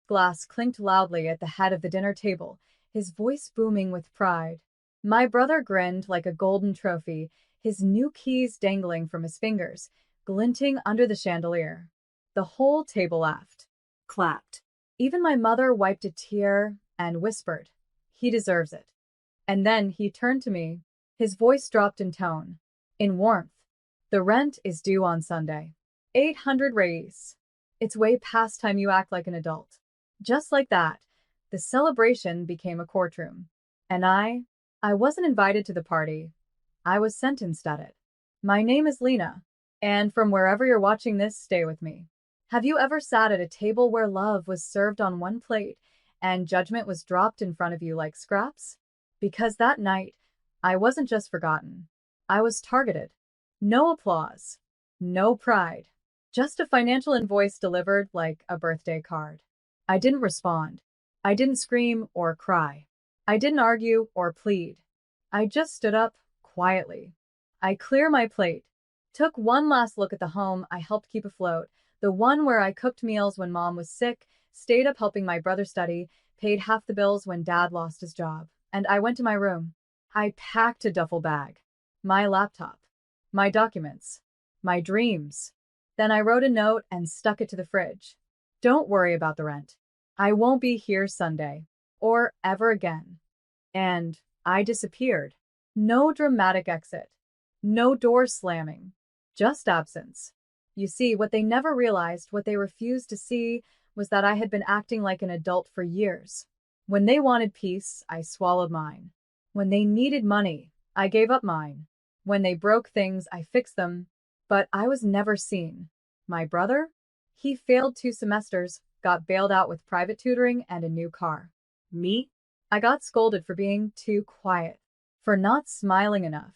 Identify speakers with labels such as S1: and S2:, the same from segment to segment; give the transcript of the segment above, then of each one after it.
S1: glass clinked loudly at the head of the dinner table, his voice booming with pride. My brother grinned like a golden trophy, his new keys dangling from his fingers, glinting under the chandelier. The whole table laughed, clapped. Even my mother wiped a tear and whispered, "He deserves it." And then he turned to me. His voice dropped in tone, in warmth. "The rent is due on Sunday. 800 reis. It's way past time you act like an adult." Just like that, the celebration became a courtroom. And I wasn't invited to the party. I was sentenced at it. My name is Lena, and from wherever you're watching this, stay with me. Have you ever sat at a table where love was served on one plate and judgment was dropped in front of you like scraps? Because that night, I wasn't just forgotten. I was targeted. No applause. No pride. Just a financial invoice delivered like a birthday card. I didn't respond. I didn't scream or cry. I didn't argue or plead. I just stood up quietly. I cleared my plate, took one last look at the home I helped keep afloat, the one where I cooked meals when mom was sick, stayed up helping my brother study, paid half the bills when dad lost his job, and I went to my room. I packed a duffel bag, my laptop, my documents, my dreams. Then I wrote a note and stuck it to the fridge. "Don't worry about the rent. I won't be here Sunday, or ever again." And I disappeared. No dramatic exit. No door slamming. Just absence. You see, what they never realized, what they refused to see, was that I had been acting like an adult for years. When they wanted peace, I swallowed mine. When they needed money, I gave up mine. When they broke things, I fixed them. But I was never seen. My brother? He failed 2 semesters, got bailed out with private tutoring and a new car. Me? I got scolded for being too quiet, for not smiling enough,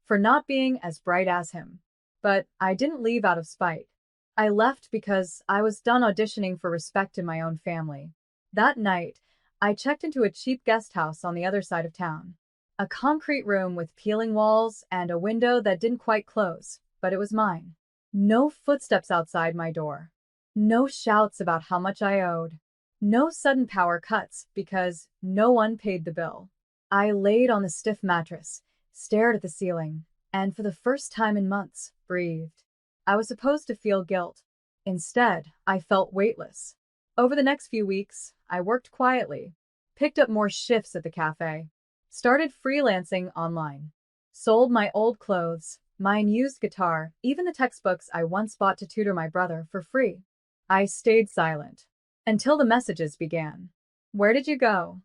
S1: for not being as bright as him. But I didn't leave out of spite. I left because I was done auditioning for respect in my own family. That night, I checked into a cheap guest house on the other side of town. A concrete room with peeling walls and a window that didn't quite close, but it was mine. No footsteps outside my door. No shouts about how much I owed. No sudden power cuts because no one paid the bill. I laid on the stiff mattress, stared at the ceiling, and for the first time in months, breathed. I was supposed to feel guilt. Instead, I felt weightless. Over the next few weeks, I worked quietly, picked up more shifts at the cafe, started freelancing online, sold my old clothes, my unused guitar, even the textbooks I once bought to tutor my brother for free. I stayed silent until the messages began. "Where did you go?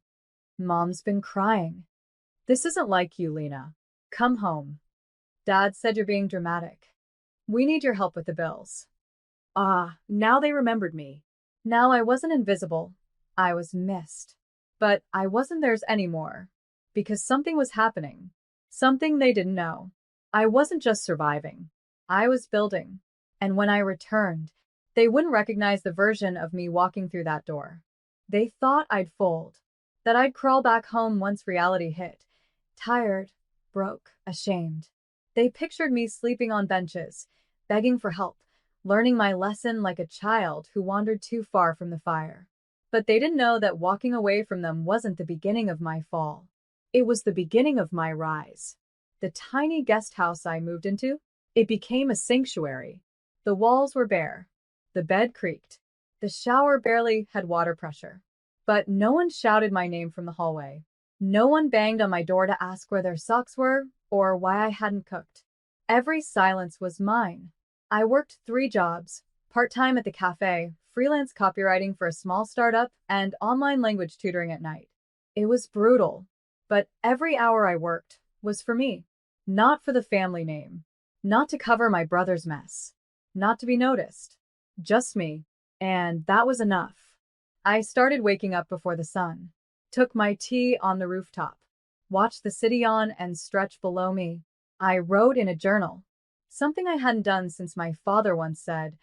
S1: Mom's been crying. This isn't like you, Lena. Come home. Dad said you're being dramatic. We need your help with the bills." Ah, now they remembered me. Now I wasn't invisible. I was missed. But I wasn't theirs anymore. Because something was happening. Something they didn't know. I wasn't just surviving. I was building. And when I returned, they wouldn't recognize the version of me walking through that door. They thought I'd fold. That I'd crawl back home once reality hit. Tired, broke, ashamed. They pictured me sleeping on benches, begging for help, learning my lesson like a child who wandered too far from the fire. But they didn't know that walking away from them wasn't the beginning of my fall. It was the beginning of my rise. The tiny guest house I moved into, it became a sanctuary. The walls were bare. The bed creaked. The shower barely had water pressure. But no one shouted my name from the hallway. No one banged on my door to ask where their socks were or why I hadn't cooked. Every silence was mine. I worked 3 jobs, part-time at the cafe, freelance copywriting for a small startup, and online language tutoring at night. It was brutal, but every hour I worked was for me, not for the family name, not to cover my brother's mess, not to be noticed, just me, and that was enough. I started waking up before the sun, took my tea on the rooftop, watched the city yawn and stretch below me. I wrote in a journal, something I hadn't done since my father once said,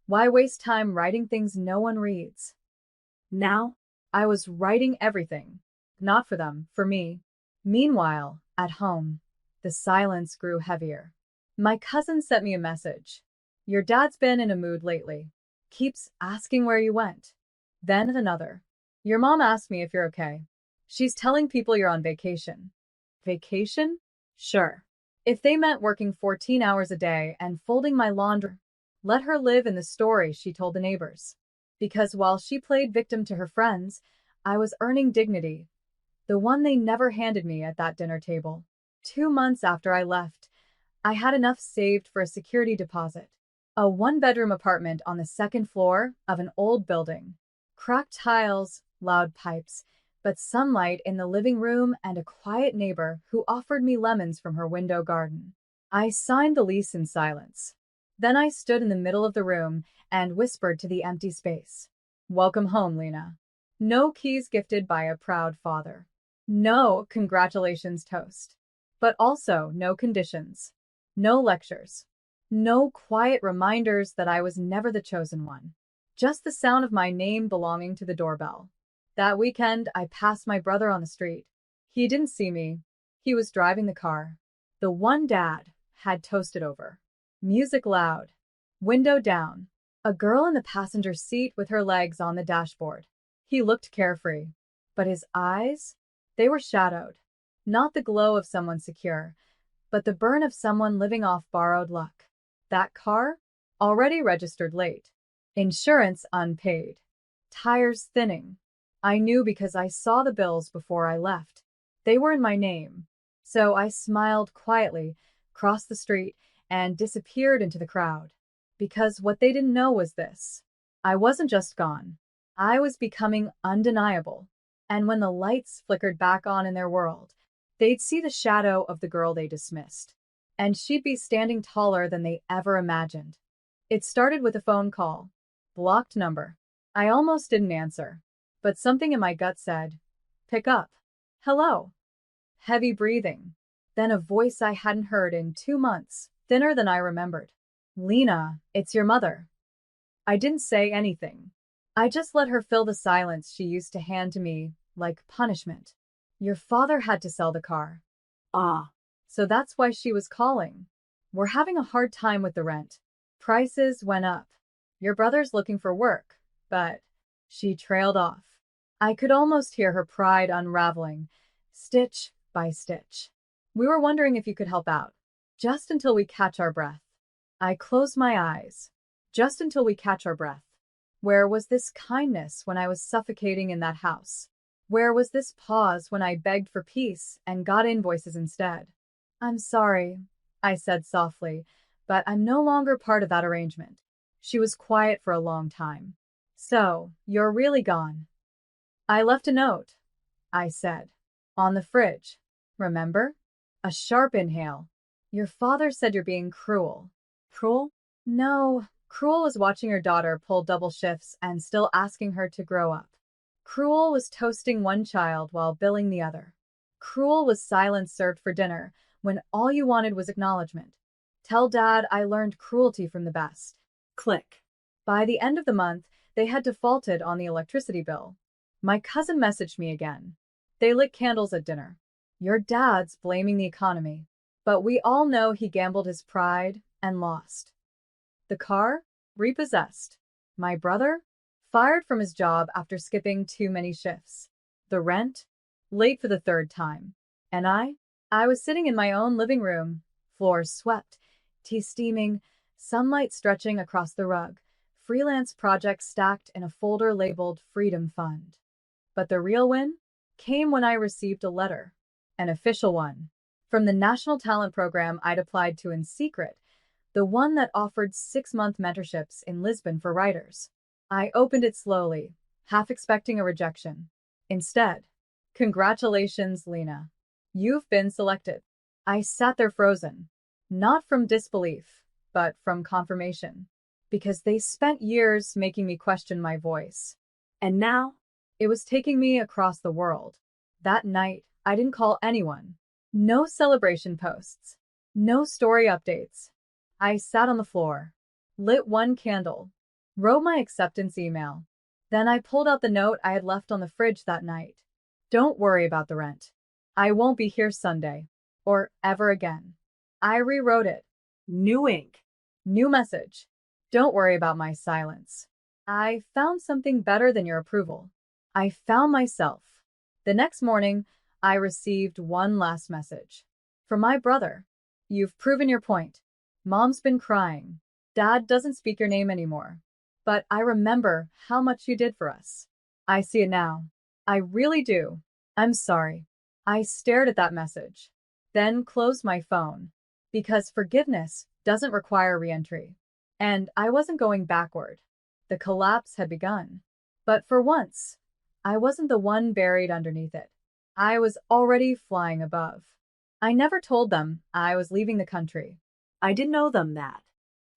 S1: "Why waste time writing things no one reads?" Now, I was writing everything. Not for them, for me. Meanwhile, at home, the silence grew heavier. My cousin sent me a message. "Your dad's been in a mood lately. Keeps asking where you went. Then another. Your mom asked me if you're okay. She's telling people you're on vacation. Vacation? Sure. If they meant working 14 hours a day and folding my laundry, let her live in the story she told the neighbors. Because while she played victim to her friends, I was earning dignity, the one they never handed me at that dinner table. 2 months after I left, I had enough saved for a security deposit. A one-bedroom apartment on the second floor of an old building. Cracked tiles, loud pipes, but sunlight in the living room and a quiet neighbor who offered me lemons from her window garden. I signed the lease in silence. Then I stood in the middle of the room and whispered to the empty space. Welcome home, Lena. No keys gifted by a proud father. No congratulations toast. But also no conditions. No lectures. No quiet reminders that I was never the chosen one. Just the sound of my name belonging to the doorbell. That weekend, I passed my brother on the street. He didn't see me. He was driving the car. The one Dad had toasted over. Music loud. Window down. A girl in the passenger seat with her legs on the dashboard. He looked carefree. But his eyes? They were shadowed. Not the glow of someone secure, but the burn of someone living off borrowed luck. That car? Already registered late. Insurance unpaid. Tires thinning. I knew because I saw the bills before I left. They were in my name. So I smiled quietly, crossed the street, and disappeared into the crowd. Because what they didn't know was this. I wasn't just gone. I was becoming undeniable. And when the lights flickered back on in their world, they'd see the shadow of the girl they dismissed. And she'd be standing taller than they ever imagined. It started with a phone call. Blocked number. I almost didn't answer. But something in my gut said, pick up. Hello. Heavy breathing. Then a voice I hadn't heard in 2 months, thinner than I remembered. Lena, it's your mother. I didn't say anything. I just let her fill the silence she used to hand to me, like punishment. Your father had to sell the car. Ah. So that's why she was calling. We're having a hard time with the rent. Prices went up. Your brother's looking for work, but she trailed off. I could almost hear her pride unraveling, stitch by stitch. We were wondering if you could help out, just until we catch our breath. I closed my eyes, just until we catch our breath. Where was this kindness when I was suffocating in that house? Where was this pause when I begged for peace and got invoices instead? I'm sorry, I said softly, but I'm no longer part of that arrangement. She was quiet for a long time. So, you're really gone. I left a note, I said. On the fridge. Remember? A sharp inhale. Your father said you're being cruel. Cruel? No, Cruel was watching her daughter pull double shifts and still asking her to grow up. Cruel was toasting one child while billing the other. Cruel was silence served for dinner when all you wanted was acknowledgement. Tell Dad I learned cruelty from the best. Click. By the end of the month, they had defaulted on the electricity bill. My cousin messaged me again. They lit candles at dinner. Your dad's blaming the economy. But we all know he gambled his pride and lost. The car? Repossessed. My brother? Fired from his job after skipping too many shifts. The rent? Late for the third time. And I was sitting in my own living room, floors swept, tea steaming, sunlight stretching across the rug, freelance projects stacked in a folder labeled Freedom Fund. But the real win came when I received a letter, an official one, from the National Talent Program I'd applied to in secret, the one that offered 6-month mentorships in Lisbon for writers. I opened it slowly, half expecting a rejection. Instead, congratulations, Lena. You've been selected. I sat there frozen, not from disbelief, but from confirmation, because they spent years making me question my voice. And now, it was taking me across the world. That night, I didn't call anyone. No celebration posts. No story updates. I sat on the floor, lit one candle, wrote my acceptance email. Then I pulled out the note I had left on the fridge that night. Don't worry about the rent. I won't be here Sunday, or ever again. I rewrote it. New ink. New message. Don't worry about my silence. I found something better than your approval. I found myself. The next morning, I received one last message. From my brother. You've proven your point. Mom's been crying. Dad doesn't speak your name anymore. But I remember how much you did for us. I see it now. I really do. I'm sorry. I stared at that message, then closed my phone. Because forgiveness doesn't require re-entry. And I wasn't going backward. The collapse had begun. But for once, I wasn't the one buried underneath it. I was already flying above. I never told them I was leaving the country. I didn't know them that.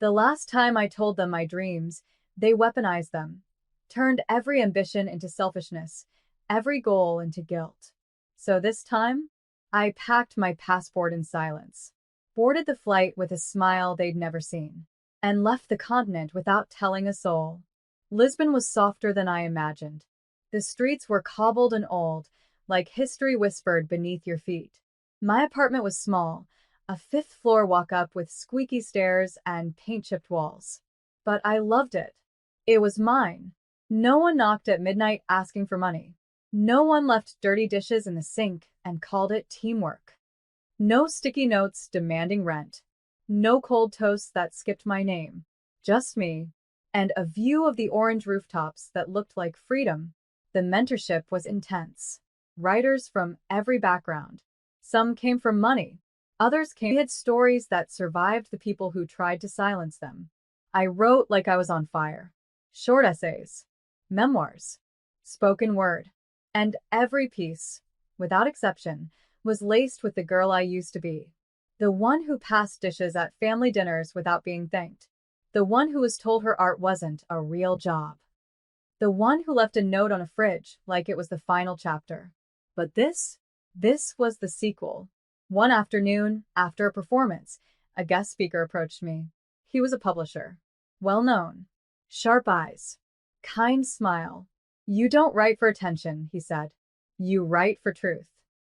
S1: The last time I told them my dreams, they weaponized them, turned every ambition into selfishness, every goal into guilt. So this time, I packed my passport in silence, boarded the flight with a smile they'd never seen, and left the continent without telling a soul. Lisbon was softer than I imagined. The streets were cobbled and old, like history whispered beneath your feet. My apartment was small, a fifth-floor walk-up with squeaky stairs and paint-chipped walls. But I loved it. It was mine. No one knocked at midnight asking for money. No one left dirty dishes in the sink and called it teamwork. No sticky notes demanding rent. No cold toasts that skipped my name. Just me. And a view of the orange rooftops that looked like freedom. The mentorship was intense. Writers from every background. Some came from money. Others came had stories that survived the people who tried to silence them. I wrote like I was on fire. Short essays. Memoirs. Spoken word. And every piece, without exception, was laced with the girl I used to be. The one who passed dishes at family dinners without being thanked. The one who was told her art wasn't a real job. The one who left a note on a fridge like it was the final chapter. But this was the sequel. One afternoon, after a performance, a guest speaker approached me. He was a publisher. Well known. Sharp eyes. Kind smile. You don't write for attention, he said. You write for truth.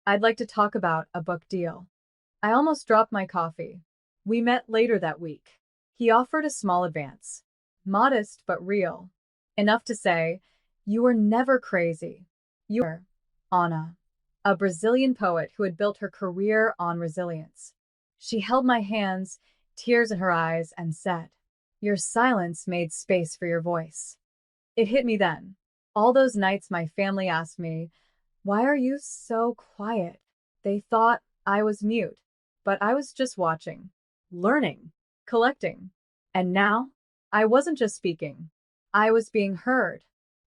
S1: I'd like to talk about a book deal. I almost dropped my coffee. We met later that week. He offered a small advance. Modest but real. Enough to say, you were never crazy. You were Anna, a Brazilian poet who had built her career on resilience. She held my hands, tears in her eyes, and said, your silence made space for your voice. It hit me then. All those nights my family asked me, why are you so quiet? They thought I was mute, but I was just watching, learning, collecting. And now, I wasn't just speaking. I was being heard.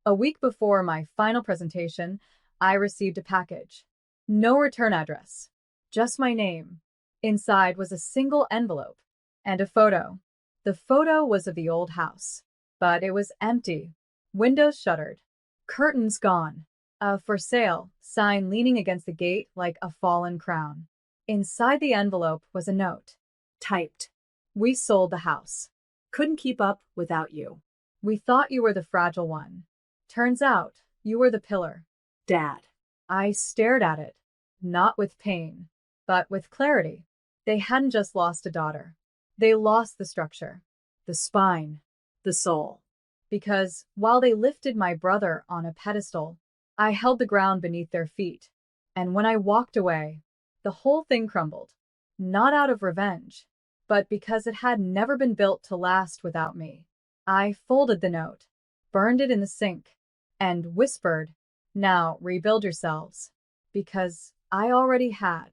S1: A week before my final presentation, I received a package. No return address. Just my name. Inside was a single envelope and a photo. The photo was of the old house, but it was empty. Windows shuttered. Curtains gone. A for sale sign leaning against the gate like a fallen crown. Inside the envelope was a note. Typed. We sold the house. Couldn't keep up without you. We thought you were the fragile one. Turns out, you were the pillar. Dad. I stared at it. Not with pain, but with clarity. They hadn't just lost a daughter. They lost the structure, the spine, the soul. Because while they lifted my brother on a pedestal, I held the ground beneath their feet. And when I walked away, the whole thing crumbled. Not out of revenge, but because it had never been built to last without me. I folded the note, burned it in the sink, and whispered, now rebuild yourselves. Because I already had.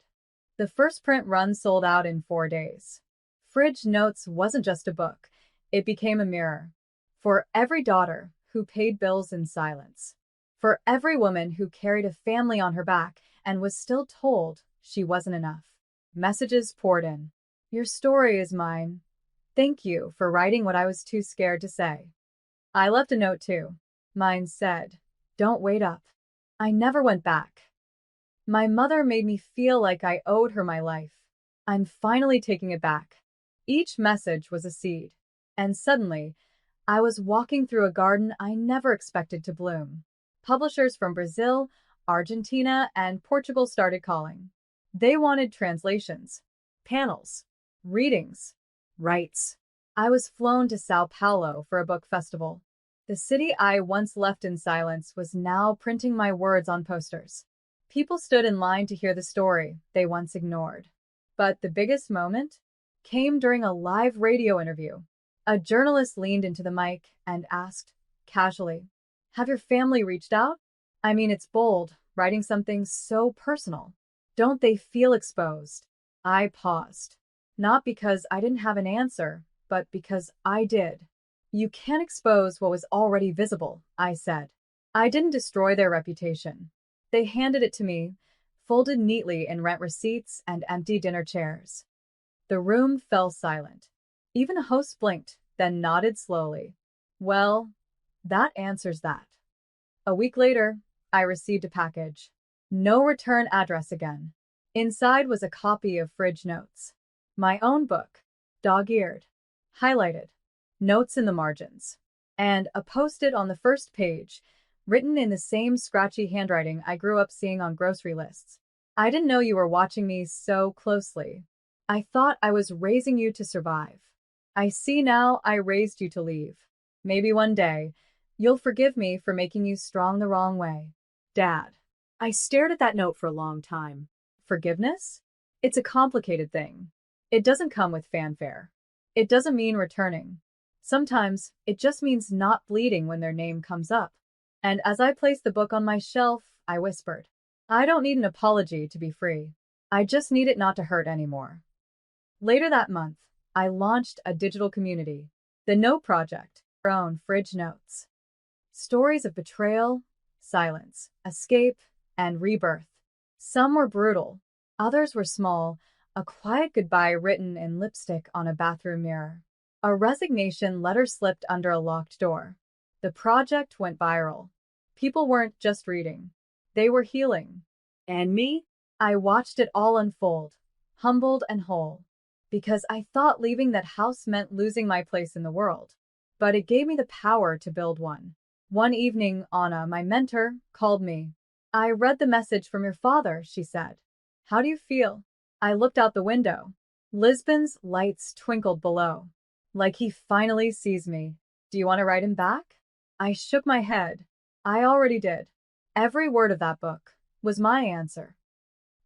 S1: The first print run sold out in 4 days. Fridge Notes wasn't just a book. It became a mirror. For every daughter who paid bills in silence. For every woman who carried a family on her back and was still told she wasn't enough. Messages poured in. Your story is mine. Thank you for writing what I was too scared to say. I left a note too. Mine said, don't wait up. I never went back. My mother made me feel like I owed her my life. I'm finally taking it back. Each message was a seed. And suddenly, I was walking through a garden I never expected to bloom. Publishers from Brazil, Argentina, and Portugal started calling. They wanted translations, panels, readings, rights. I was flown to Sao Paulo for a book festival. The city I once left in silence was now printing my words on posters. People stood in line to hear the story they once ignored. But the biggest moment came during a live radio interview. A journalist leaned into the mic and asked, casually, "Have your family reached out? I mean, it's bold, writing something so personal. Don't they feel exposed?" I paused. Not because I didn't have an answer, but because I did. "You can't expose what was already visible," I said. "I didn't destroy their reputation." They handed it to me, folded neatly in rent receipts and empty dinner chairs. The room fell silent. Even a host blinked, then nodded slowly. "Well, that answers that." A week later, I received a package. No return address again. Inside was a copy of Fridge Notes. My own book, dog-eared, highlighted, notes in the margins, and a post-it on the first page, written in the same scratchy handwriting I grew up seeing on grocery lists. "I didn't know you were watching me so closely. I thought I was raising you to survive. I see now I raised you to leave. Maybe one day, you'll forgive me for making you strong the wrong way. Dad." I stared at that note for a long time. Forgiveness? It's a complicated thing. It doesn't come with fanfare. It doesn't mean returning. Sometimes it just means not bleeding when their name comes up. And as I placed the book on my shelf, I whispered, "I don't need an apology to be free. I just need it not to hurt anymore." Later that month, I launched a digital community, the Note Project, our own Fridge Notes. Stories of betrayal, silence, escape, and rebirth. Some were brutal, others were small, a quiet goodbye written in lipstick on a bathroom mirror. A resignation letter slipped under a locked door. The project went viral. People weren't just reading, they were healing. And me? I watched it all unfold, humbled and whole, because I thought leaving that house meant losing my place in the world. But it gave me the power to build one. One evening, Anna, my mentor, called me. "I read the message from your father," she said. "How do you feel?" I looked out the window. Lisbon's lights twinkled below. "Like he finally sees me. Do you want to write him back?" I shook my head. I already did. Every word of that book was my answer.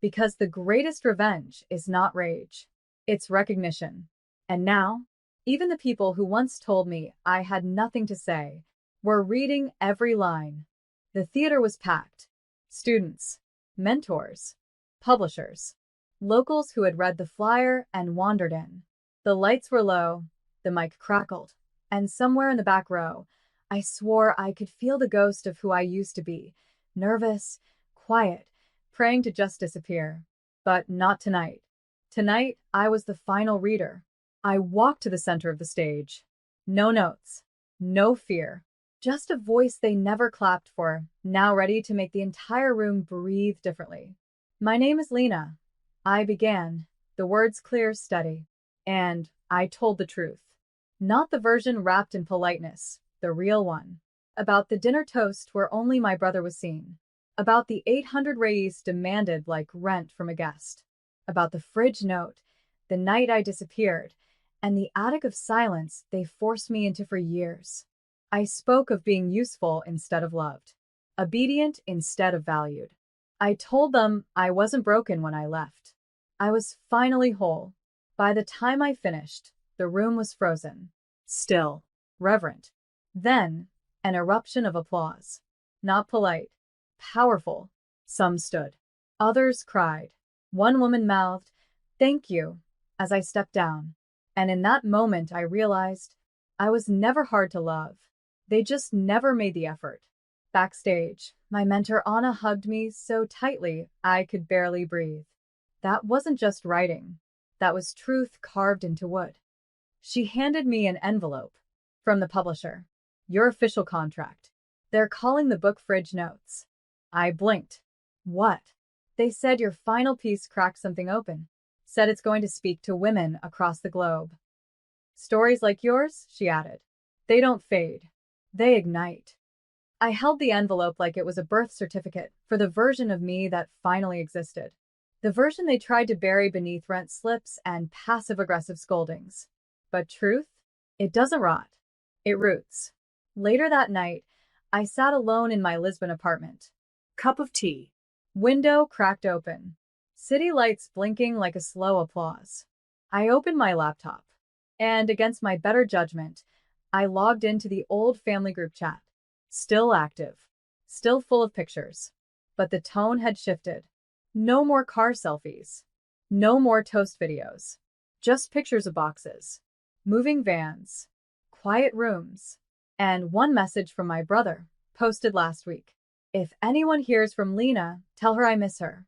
S1: Because the greatest revenge is not rage. It's recognition. And now, even the people who once told me I had nothing to say were reading every line. The theater was packed. Students, mentors, publishers, locals who had read the flyer and wandered in. The lights were low, the mic crackled, and somewhere in the back row, I swore I could feel the ghost of who I used to be, nervous, quiet, praying to just disappear. But not tonight. Tonight, I was the final reader. I walked to the center of the stage. No notes, no fear. Just a voice they never clapped for, now ready to make the entire room breathe differently. "My name is Lena," I began, the words clear, steady. And I told the truth. Not the version wrapped in politeness, the real one. About the dinner toast where only my brother was seen. About the 800 raise demanded like rent from a guest. About the fridge note, the night I disappeared, and the attic of silence they forced me into for years. I spoke of being useful instead of loved, obedient instead of valued. I told them I wasn't broken when I left. I was finally whole. By the time I finished, the room was frozen, still, reverent. Then, an eruption of applause. Not polite, powerful. Some stood. Others cried. One woman mouthed, "Thank you," as I stepped down. And in that moment I realized I was never hard to love. They just never made the effort. Backstage, my mentor Anna hugged me so tightly I could barely breathe. That wasn't just writing. That was truth carved into wood. She handed me an envelope from the publisher. "Your official contract. They're calling the book Fridge Notes." I blinked. "What?" "They said your final piece cracked something open. Said it's going to speak to women across the globe. Stories like yours," she added. "They don't fade. They ignite." I held the envelope like it was a birth certificate for the version of me that finally existed. The version they tried to bury beneath rent slips and passive-aggressive scoldings. But truth? It doesn't rot. It roots. Later that night, I sat alone in my Lisbon apartment.
S2: Cup of tea.
S1: Window cracked open. City lights blinking like a slow applause. I opened my laptop, and against my better judgment, I logged into the old family group chat. Still active, still full of pictures. But the tone had shifted. No more car selfies. No more toast videos. Just pictures of boxes, moving vans, quiet rooms, and one message from my brother, posted last week. If anyone hears from Lena, tell her I miss her.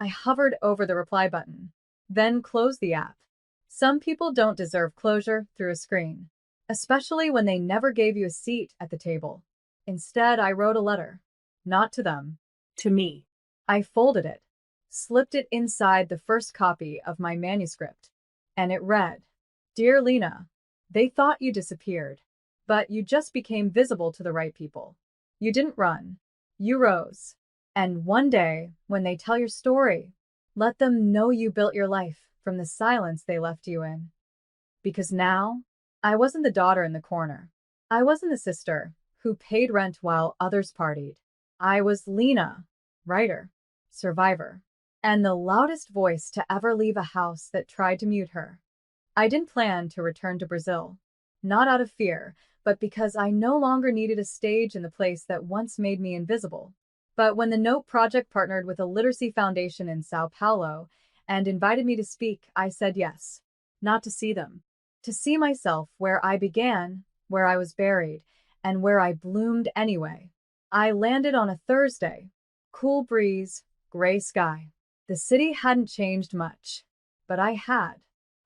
S1: I hovered over the reply button, then closed the app. Some people don't deserve closure through a screen, especially when they never gave you a seat at the table. Instead, I wrote a letter. Not to them.
S2: To me.
S1: I folded it, slipped it inside the first copy of my manuscript, and it read, Dear Lena, they thought you disappeared, but you just became visible to the right people. You didn't run. You rose. And one day, when they tell your story, let them know you built your life from the silence they left you in. Because now, I wasn't the daughter in the corner. I wasn't the sister who paid rent while others partied. I was Lena, writer, survivor, and the loudest voice to ever leave a house that tried to mute her. I didn't plan to return to Brazil, not out of fear, but because I no longer needed a stage in the place that once made me invisible. But when the Note Project partnered with a literacy foundation in Sao Paulo and invited me to speak, I said yes. Not to see them, to see myself where I began, where I was buried, and where I bloomed anyway. I landed on a Thursday. Cool breeze, gray sky. The city hadn't changed much, but I had.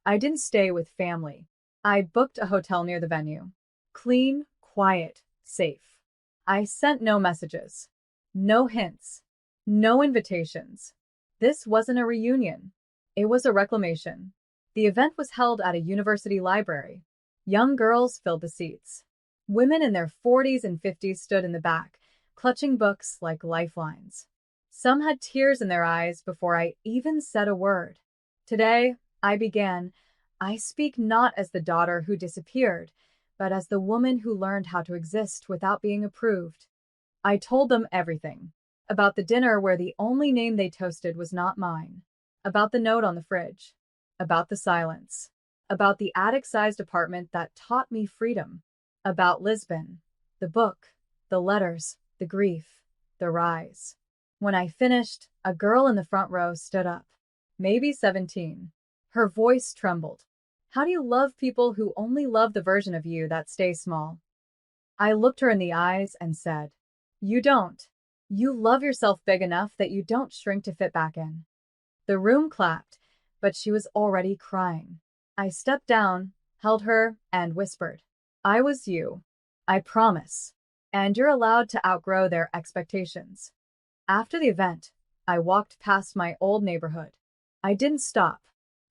S1: I didn't stay with family. I booked a hotel near the venue. Clean, quiet, safe. I sent no messages, no hints, no invitations. This wasn't a reunion. It was a reclamation. The event was held at a university library. Young girls filled the seats. Women in their 40s and 50s stood in the back, clutching books like lifelines. Some had tears in their eyes before I even said a word. Today, I began, I speak not as the daughter who disappeared, but as the woman who learned how to exist without being approved. I told them everything. About the dinner where the only name they toasted was not mine. About the note on the fridge. About the silence. About the attic-sized apartment that taught me freedom. About Lisbon. The book. The letters. The grief. The rise. When I finished, a girl in the front row stood up. Maybe 17. Her voice trembled. How do you love people who only love the version of you that stays small? I looked her in the eyes and said, You don't. You love yourself big enough that you don't shrink to fit back in. The room clapped, but she was already crying. I stepped down, held her, and whispered, I was you. I promise. And you're allowed to outgrow their expectations. After the event, I walked past my old neighborhood. I didn't stop,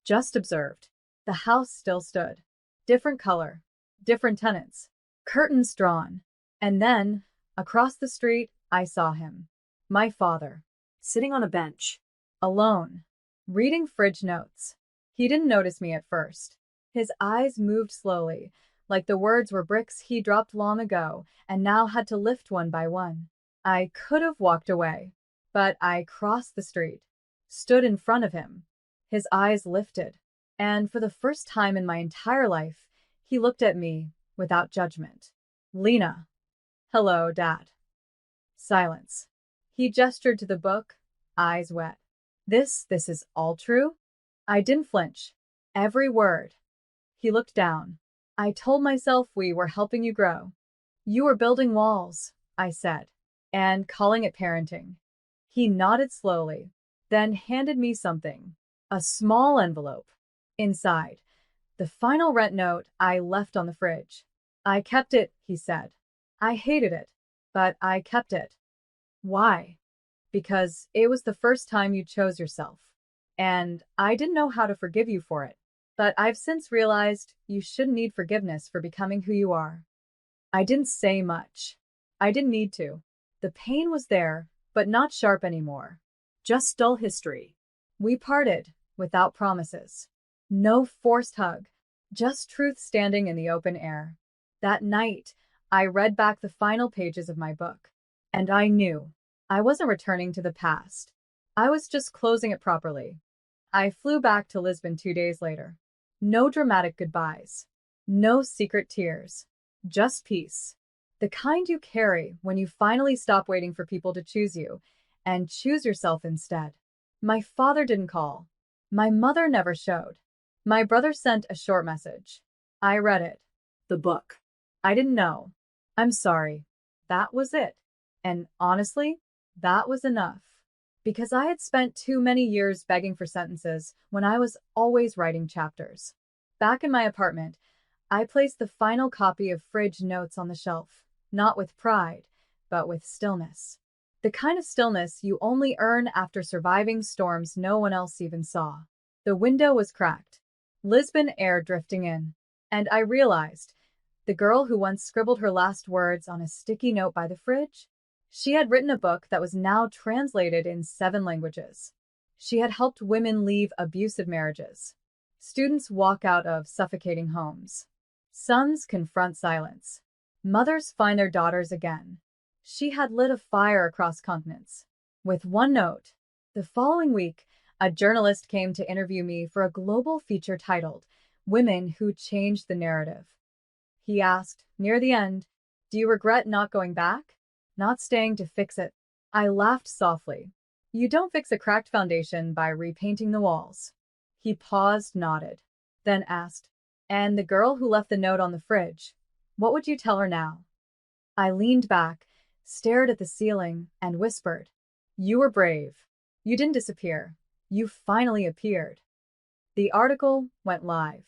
S1: just observed. The house still stood. Different color, different tenants, curtains drawn. And then, across the street, I saw him. My father.
S2: Sitting on a bench.
S1: Alone. Reading fridge notes. He didn't notice me at first. His eyes moved slowly, like the words were bricks he dropped long ago and now had to lift one by one. I could have walked away, but I crossed the street, stood in front of him. His eyes lifted, and for the first time in my entire life, he looked at me without judgment. Lena. Hello, Dad. Silence. He gestured to the book, eyes wet. This is all true? I didn't flinch. Every word. He looked down. I told myself we were helping you grow. You were building walls, I said, and calling it parenting. He nodded slowly, then handed me something. A small envelope. Inside, the final rent note I left on the fridge. I kept it, he said. I hated it, but I kept it. Why? Because it was the first time you chose yourself. And I didn't know how to forgive you for it. But I've since realized you shouldn't need forgiveness for becoming who you are. I didn't say much. I didn't need to. The pain was there, but not sharp anymore.
S2: Just dull history.
S1: We parted, without promises. No forced hug, just truth standing in the open air. That night, I read back the final pages of my book, and I knew I wasn't returning to the past. I was just closing it properly. I flew back to Lisbon 2 days later. No dramatic goodbyes. No secret tears. Just peace. The kind you carry when you finally stop waiting for people to choose you and choose yourself instead. My father didn't call. My mother never showed. My brother sent a short message. I read it.
S2: The book.
S1: I didn't know. I'm sorry. That was it. And honestly, that was enough. Because I had spent too many years begging for sentences when I was always writing chapters. Back in my apartment, I placed the final copy of Fridge Notes on the shelf, not with pride, but with stillness. The kind of stillness you only earn after surviving storms no one else even saw. The window was cracked, Lisbon air drifting in, and I realized the girl who once scribbled her last words on a sticky note by the fridge, she had written a book that was now translated in 7 languages. She had helped women leave abusive marriages, students walk out of suffocating homes, sons confront silence, mothers find their daughters again. She had lit a fire across continents. With one note. The following week, a journalist came to interview me for a global feature titled Women Who Changed the Narrative. He asked, near the end, "Do you regret not going back? Not staying to fix it?" I laughed softly. You don't fix a cracked foundation by repainting the walls. He paused, nodded, then asked, "And the girl who left the note on the fridge, what would you tell her now?" I leaned back, stared at the ceiling, and whispered, "You were brave. You didn't disappear. You finally appeared." The article went live.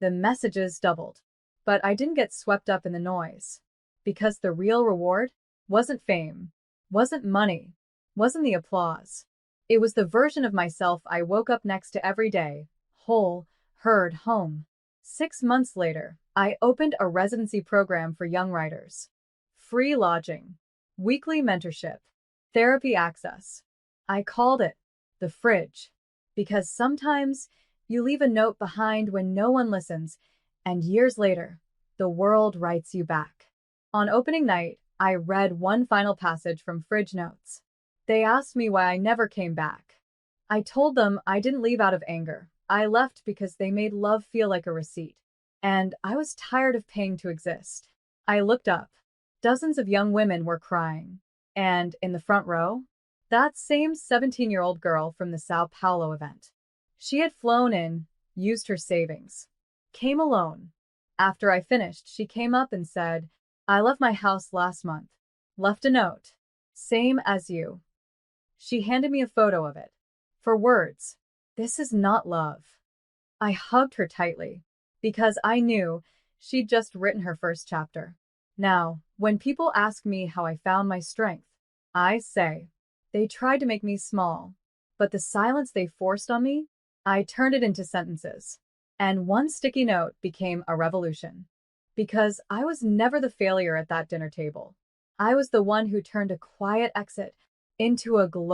S1: The messages doubled. But I didn't get swept up in the noise. Because the real reward wasn't fame, wasn't money, wasn't the applause. It was the version of myself I woke up next to every day, whole, heard, home. 6 months later, I opened a residency program for young writers. Free lodging, weekly mentorship, therapy access. I called it the fridge, because sometimes you leave a note behind when no one listens, and years later, the world writes you back. On opening night, I read one final passage from Fridge Notes. They asked me why I never came back. I told them I didn't leave out of anger. I left because they made love feel like a receipt, and I was tired of paying to exist. I looked up. Dozens of young women were crying. And in the front row, that same 17-year-old girl from the Sao Paulo event. She had flown in, used her savings, came alone. After I finished, she came up and said, "I left my house last month. Left a note. Same as you." She handed me a photo of it. For words, this is not love. I hugged her tightly because I knew she'd just written her first chapter. Now, when people ask me how I found my strength, I say, they tried to make me small, but the silence they forced on me, I turned it into sentences. And one sticky note became a revolution. Because I was never the failure at that dinner table. I was the one who turned a quiet exit into a global